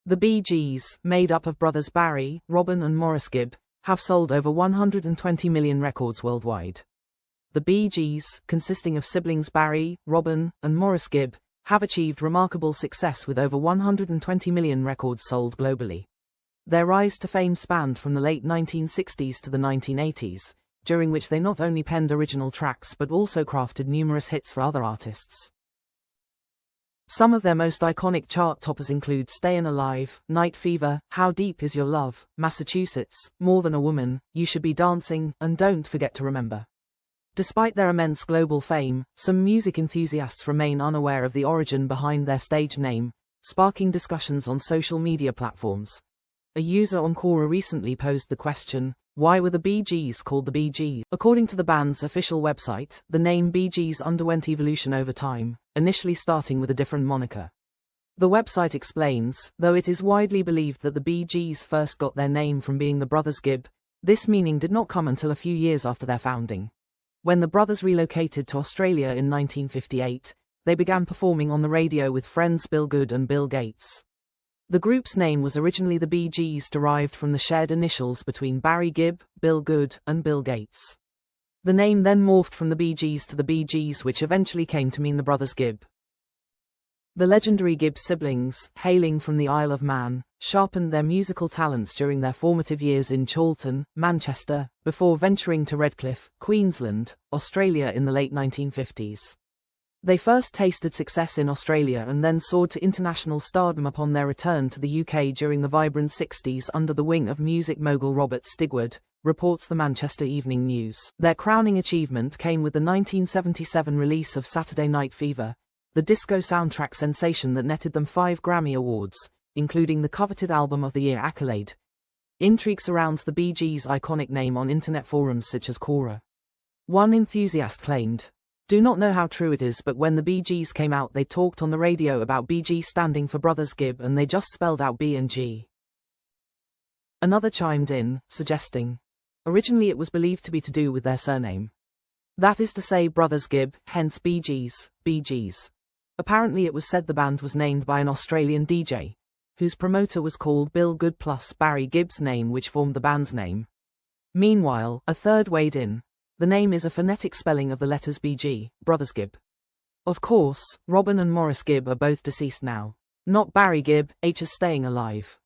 The Bee Gees, made up of brothers Barry, Robin and Maurice Gibb, have sold over 120 million records worldwide. The Bee Gees, consisting of siblings Barry, Robin, and Maurice Gibb, have achieved remarkable success with over 120 million records sold globally. Their rise to fame spanned from the late 1960s to the 1980s, during which they not only penned original tracks but also crafted numerous hits for other artists. Some of their most iconic chart toppers include Stayin' Alive, Night Fever, How Deep Is Your Love, Massachusetts, More Than a Woman, You Should Be Dancing, and Don't Forget to Remember. Despite their immense global fame, some music enthusiasts remain unaware of the origin behind their stage name, sparking discussions on social media platforms. A user on Quora recently posed the question, why were the Bee Gees called the Bee Gees? According to the band's official website, the name Bee Gees underwent evolution over time, initially starting with a different moniker. The website explains, though it is widely believed that the Bee Gees first got their name from being the brothers Gibb, this meaning did not come until a few years after their founding. When the brothers relocated to Australia in 1958, they began performing on the radio with friends Bill Good and Bill Gates. The group's name was originally the Bee Gees, derived from the shared initials between Barry Gibb, Bill Good, and Bill Gates. The name then morphed from the Bee Gees to the Bee Gees, which eventually came to mean the brothers Gibb. The legendary Gibb siblings, hailing from the Isle of Man, sharpened their musical talents during their formative years in Chorlton, Manchester, before venturing to Redcliffe, Queensland, Australia in the late 1950s. They first tasted success in Australia and then soared to international stardom upon their return to the UK during the vibrant 60s under the wing of music mogul Robert Stigwood, reports the Manchester Evening News. Their crowning achievement came with the 1977 release of Saturday Night Fever, the disco soundtrack sensation that netted them 5 Grammy Awards, including the coveted Album of the Year accolade. Intrigue surrounds the Bee Gees' iconic name on internet forums such as Quora. One enthusiast claimed, "Do not know how true it is, but when the Bee Gees came out they talked on the radio about BG standing for Brothers Gibb and they just spelled out B and G." Another chimed in, suggesting, originally it was believed to be to do with their surname. That is to say Brothers Gibb, hence Bee Gees, Bee Gees. Apparently it was said the band was named by an Australian DJ, whose promoter was called Bill Good plus Barry Gibb's name, which formed the band's name. Meanwhile, a third weighed in. The name is a phonetic spelling of the letters BG, Brothers Gibb. Of course, Robin and Maurice Gibb are both deceased now. Not Barry Gibb, H is staying alive.